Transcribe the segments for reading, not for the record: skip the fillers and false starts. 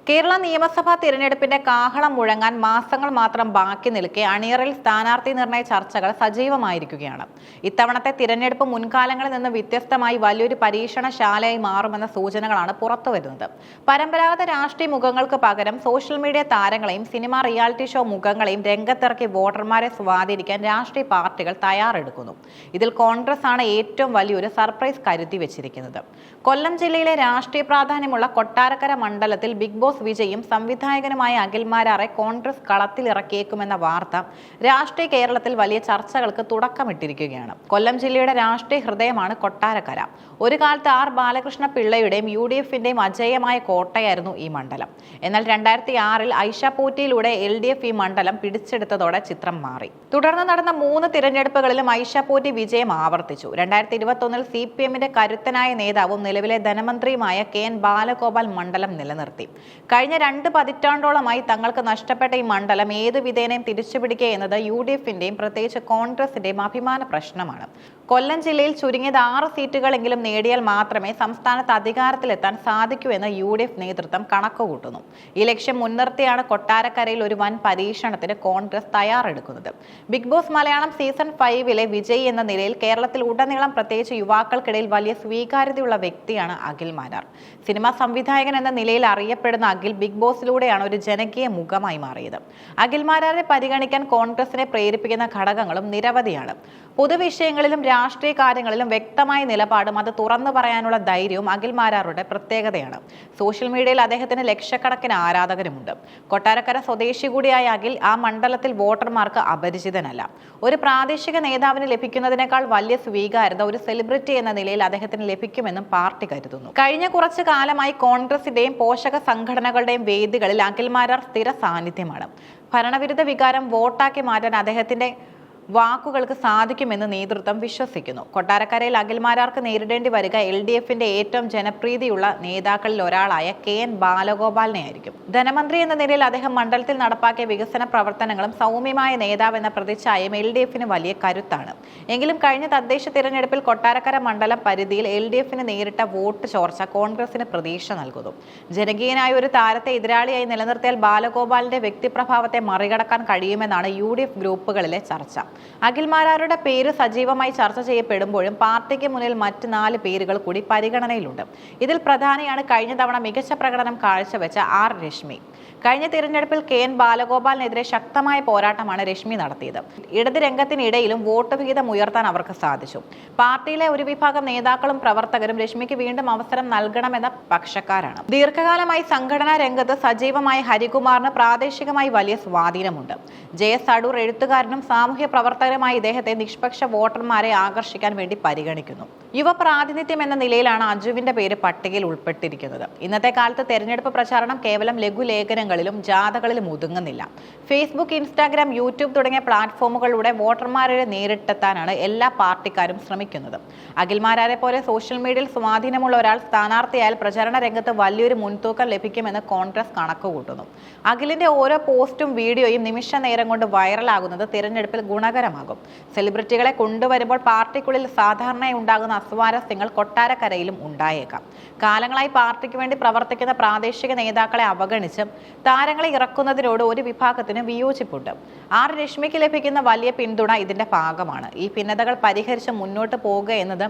കേരള നിയമസഭാ തിരഞ്ഞെടുപ്പിന്റെ കാഹളം മുഴങ്ങാൻ മാസങ്ങൾ മാത്രം ബാക്കി നിൽക്കെ അണിയറയിൽ സ്ഥാനാർത്ഥി നിർണയ ചർച്ചകൾ സജീവമായിരിക്കുകയാണ്. ഇത്തവണത്തെ തിരഞ്ഞെടുപ്പ് മുൻകാലങ്ങളിൽ നിന്ന് വ്യത്യസ്തമായി വലിയൊരു പരീക്ഷണശാലയായി മാറുമെന്ന സൂചനകളാണ് പുറത്തുവരുന്നത്. പരമ്പരാഗത രാഷ്ട്രീയ മുഖങ്ങൾക്ക് പകരം സോഷ്യൽ മീഡിയ താരങ്ങളെയും സിനിമ റിയാലിറ്റി ഷോ മുഖങ്ങളെയും രംഗത്തിറക്കി വോട്ടർമാരെ സ്വാധീനിക്കാൻ രാഷ്ട്രീയ പാർട്ടികൾ തയ്യാറെടുക്കുന്നു. ഇതിൽ കോൺഗ്രസ് ആണ് ഏറ്റവും വലിയൊരു സർപ്രൈസ് കരുതി വെച്ചിരിക്കുന്നത്. കൊല്ലം ജില്ലയിലെ രാഷ്ട്രീയ പ്രാധാന്യമുള്ള കൊട്ടാരക്കര മണ്ഡലത്തിൽ ബിഗ് ബോസ് വിജയും സംവിധായകനുമായ അഖിൽ മാരാറെ കോൺഗ്രസ് കളത്തിലിറക്കിയേക്കുമെന്ന വാർത്ത രാഷ്ട്രീയ കേരളത്തിൽ വലിയ ചർച്ചകൾക്ക് തുടക്കമിട്ടിരിക്കുകയാണ്. കൊല്ലം ജില്ലയുടെ രാഷ്ട്രീയ ഹൃദയമാണ് കൊട്ടാരക്കര. ഒരു കാലത്ത് ആർ ബാലകൃഷ്ണ പിള്ളയുടെയും UDFന്റെയും അജേയമായ കോട്ടയായിരുന്നു ഈ മണ്ഡലം. എന്നാൽ 2006-ൽ ഐഷ പോറ്റിയിലൂടെ LDF ഈ മണ്ഡലം പിടിച്ചെടുത്തതോടെ ചിത്രം മാറി. തുടർന്ന് നടന്ന 3 തിരഞ്ഞെടുപ്പുകളിലും ഐഷ പോറ്റി വിജയം ആവർത്തിച്ചു. 2021-ൽ CPMന്റെ കരുത്തനായ നേതാവും നിലവിലെ ധനമന്ത്രിയുമായ KN ബാലഗോപാൽ മണ്ഡലം നിലനിർത്തി. കഴിഞ്ഞ 2 പതിറ്റാണ്ടോളമായി തങ്ങൾക്ക് നഷ്ടപ്പെട്ട ഈ മണ്ഡലം ഏതു വിധേനയും തിരിച്ചുപിടിക്കുക എന്നത് UDFന്റെയും പ്രത്യേകിച്ച് കോൺഗ്രസിന്റെയും അഭിമാന പ്രശ്നമാണ്. കൊല്ലം ജില്ലയിൽ ചുരുങ്ങിയത് 6 സീറ്റുകളെങ്കിലും നേടിയാൽ മാത്രമേ സംസ്ഥാനത്ത് അധികാരത്തിലെത്താൻ സാധിക്കൂ എന്ന് UDF നേതൃത്വം കണക്കുകൂട്ടുന്നു. ഈ ലക്ഷ്യം മുൻനിർത്തിയാണ് കൊട്ടാരക്കരയിൽ ഒരു വൻ പരീക്ഷണത്തിന് കോൺഗ്രസ് തയ്യാറെടുക്കുന്നത്. ബിഗ് ബോസ് മലയാളം സീസൺ 5-ലെ വിജയി എന്ന നിലയിൽ കേരളത്തിൽ ഉടനീളം പ്രത്യേകിച്ച് യുവാക്കൾക്കിടയിൽ വലിയ സ്വീകാര്യതയുള്ള വ്യക്തിയാണ് അഖിൽ മാരാർ. സിനിമാ സംവിധായകൻ എന്ന നിലയിൽ അറിയപ്പെടുന്ന അഖിൽ ബിഗ് ബോസിലൂടെയാണ് ഒരു ജനകീയ മുഖമായി മാറിയത്. അഖിൽ മാരാരെ പരിഗണിക്കാൻ കോൺഗ്രസിനെ പ്രേരിപ്പിക്കുന്ന ഘടകങ്ങളും നിരവധിയാണ്. പൊതുവിഷയങ്ങളിലും രാഷ്ട്രീയ കാര്യങ്ങളിലും വ്യക്തമായ നിലപാടും അത് തുറന്നു പറയാനുള്ള ധൈര്യവും അഖിൽ മാരാറുടെ പ്രത്യേകതയാണ്. സോഷ്യൽ മീഡിയയിൽ അദ്ദേഹത്തിന് ലക്ഷക്കണക്കിന് ആരാധകരുമുണ്ട്. കൊട്ടാരക്കര സ്വദേശി കൂടിയായ അഖിൽ ആ മണ്ഡലത്തിൽ വോട്ടർമാർക്ക് അപരിചിതനല്ല. ഒരു പ്രാദേശിക നേതാവിന് ലഭിക്കുന്നതിനേക്കാൾ വലിയ സ്വീകാര്യത ഒരു സെലിബ്രിറ്റി എന്ന നിലയിൽ അദ്ദേഹത്തിന് ലഭിക്കുമെന്നും പാർട്ടി കരുതുന്നു. കഴിഞ്ഞ കുറച്ചു കാലമായി കോൺഗ്രസിന്റെയും പോഷക സംഘടനകളുടെയും വേദികളിൽ അഖിൽ മാരാർ സ്ഥിര സാന്നിധ്യമാണ്. ഭരണവിരുദ്ധ വികാരം വോട്ടാക്കി മാറ്റാൻ അദ്ദേഹത്തിന്റെ വാക്കുകൾക്ക് സാധിക്കുമെന്ന് നേതൃത്വം വിശ്വസിക്കുന്നു. കൊട്ടാരക്കരയിൽ അഖിൽ മാരാർക്ക് നേരിടേണ്ടി വരിക LDFന്റെ ഏറ്റവും ജനപ്രീതിയുള്ള നേതാക്കളിൽ ഒരാളായ KN ബാലഗോപാലിനെ ആയിരിക്കും. ധനമന്ത്രി എന്ന നിലയിൽ അദ്ദേഹം മണ്ഡലത്തിൽ നടപ്പാക്കിയ വികസന പ്രവർത്തനങ്ങളും സൗമ്യമായ നേതാവ് എന്ന പ്രതിച്ഛായയും LDFന് വലിയ കരുത്താണ്. എങ്കിലും കഴിഞ്ഞ തദ്ദേശ തിരഞ്ഞെടുപ്പിൽ കൊട്ടാരക്കര മണ്ഡലം പരിധിയിൽ LDFന് നേരിട്ട വോട്ട് ചോർച്ച കോൺഗ്രസിന് പ്രതീക്ഷ നൽകുന്നു. ജനകീയനായ ഒരു താരത്തെ എതിരാളിയായി നിലനിർത്തിയാൽ ബാലഗോപാലിന്റെ വ്യക്തിപ്രഭാവത്തെ മറികടക്കാൻ കഴിയുമെന്നാണ് UDF ഗ്രൂപ്പുകളിലെ ചർച്ച. അഖിൽ മാരാരുടെ പേര് സജീവമായി ചർച്ച ചെയ്യപ്പെടുമ്പോഴും പാർട്ടിക്ക് മുന്നിൽ മറ്റ് 4 പേരുകൾ കൂടി പരിഗണനയിലുണ്ട്. ഇതിൽ പ്രധാനിയാണ് കഴിഞ്ഞ തവണ മികച്ച പ്രകടനം കാഴ്ചവെച്ച R രശ്മി. കഴിഞ്ഞ തിരഞ്ഞെടുപ്പിൽ KN ബാലഗോപാലിനെതിരെ ശക്തമായ പോരാട്ടമാണ് രശ്മി നടത്തിയത്. ഇടത് രംഗത്തിനിടയിലും വോട്ട് വിഹിതം ഉയർത്താൻ അവർക്ക് സാധിച്ചു. പാർട്ടിയിലെ ഒരു വിഭാഗം നേതാക്കളും പ്രവർത്തകരും രശ്മിക്ക് വീണ്ടും അവസരം നൽകണമെന്ന പക്ഷക്കാരാണ്. ദീർഘകാലമായി സംഘടനാ രംഗത്ത് സജീവമായ ഹരികുമാറിന് പ്രാദേശികമായി വലിയ സ്വാധീനമുണ്ട്. JS അടൂർ എഴുത്തുകാരനും സാമൂഹ്യ പ്രവർത്തകരുമായി ഇദ്ദേഹത്തെ നിഷ്പക്ഷ വോട്ടർമാരെ ആകർഷിക്കാൻ വേണ്ടി പരിഗണിക്കുന്നു. യുവ പ്രാതിനിധ്യം എന്ന നിലയിലാണ് അജുവിന്റെ പേര് പട്ടികയിൽ ഉൾപ്പെട്ടിരിക്കുന്നത്. ഇന്നത്തെ കാലത്ത് തെരഞ്ഞെടുപ്പ് പ്രചാരണം കേവലം ലഘുലേഖനങ്ങളിലും ജാഥകളിലും ഒതുങ്ങുന്നില്ല. ഫേസ്ബുക്ക്, ഇൻസ്റ്റാഗ്രാം, യൂട്യൂബ് തുടങ്ങിയ പ്ലാറ്റ്ഫോമുകളിലൂടെ വോട്ടർമാരെ നേരിട്ടെത്താനാണ് എല്ലാ പാർട്ടിക്കാരും ശ്രമിക്കുന്നത്. അഖിൽ മാരാരെ പോലെ സോഷ്യൽ മീഡിയയിൽ സ്വാധീനമുള്ള ഒരാൾ സ്ഥാനാർത്ഥിയായാൽ പ്രചാരണ രംഗത്ത് വലിയൊരു മുൻതൂക്കം ലഭിക്കുമെന്ന് കോൺഗ്രസ് കണക്കുകൂട്ടുന്നു. അഖിലിന്റെ ഓരോ പോസ്റ്റും വീഡിയോയും നിമിഷ നേരം കൊണ്ട് വൈറലാകുന്നത് തിരഞ്ഞെടുപ്പിൽ ഗുണകരമാകും. സെലിബ്രിറ്റികളെ കൊണ്ടുവരുമ്പോൾ പാർട്ടിക്കുള്ളിൽ സാധാരണയായി ഉണ്ടാകുന്ന അസ്വാരസ്യങ്ങൾ കൊട്ടാരക്കരയിലും ഉണ്ടായേക്കാം. കാലങ്ങളായി പാർട്ടിക്ക് വേണ്ടി പ്രവർത്തിക്കുന്ന പ്രാദേശിക നേതാക്കളെ അവഗണിച്ച് താരങ്ങളെ ഇറക്കുന്നതിനോട് ഒരു വിഭാഗത്തിന് വിയോജിപ്പുണ്ട്. R രശ്മിക്ക് ലഭിക്കുന്ന വലിയ പിന്തുണ ഇതിന്റെ ഭാഗമാണ്. ഈ ഭിന്നതകൾ പരിഹരിച്ച് മുന്നോട്ട് പോകുക എന്നത്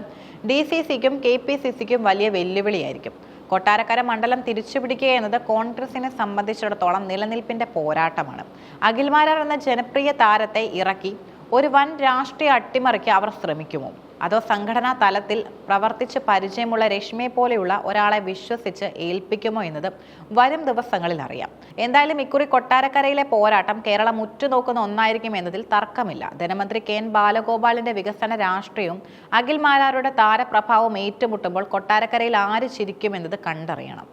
DCCക്കും KPCCക്കും വലിയ വെല്ലുവിളിയായിരിക്കും. കൊട്ടാരക്കര മണ്ഡലം തിരിച്ചുപിടിക്കുക എന്നത് കോൺഗ്രസിനെ സംബന്ധിച്ചിടത്തോളം നിലനിൽപ്പിന്റെ പോരാട്ടമാണ്. അഖിൽ മാരാർ എന്ന ജനപ്രിയ താരത്തെ ഇറക്കി ഒരു വൻ രാഷ്ട്രീയ അട്ടിമറിക്ക് അവർ ശ്രമിക്കുമോ? അതോ സംഘടനാ തലത്തിൽ പ്രവർത്തിച്ച് പരിചയമുള്ള രശ്മിയെ പോലെയുള്ള ഒരാളെ വിശ്വസിച്ച് ഏൽപ്പിക്കുമോ എന്നത് വരും ദിവസങ്ങളിൽ അറിയാം. എന്തായാലും ഇക്കുറി കൊട്ടാരക്കരയിലെ പോരാട്ടം കേരളം ഉറ്റുനോക്കുന്ന ഒന്നായിരിക്കും എന്നതിൽ തർക്കമില്ല. ധനമന്ത്രി KN ബാലഗോപാലിന്റെ വികസന രാഷ്ട്രീയവും അഖിൽ മാരാരുടെ താരപ്രഭാവവും ഏറ്റുമുട്ടുമ്പോൾ കൊട്ടാരക്കരയിൽ ആര് ചിരിക്കുമെന്നത് കണ്ടറിയണം.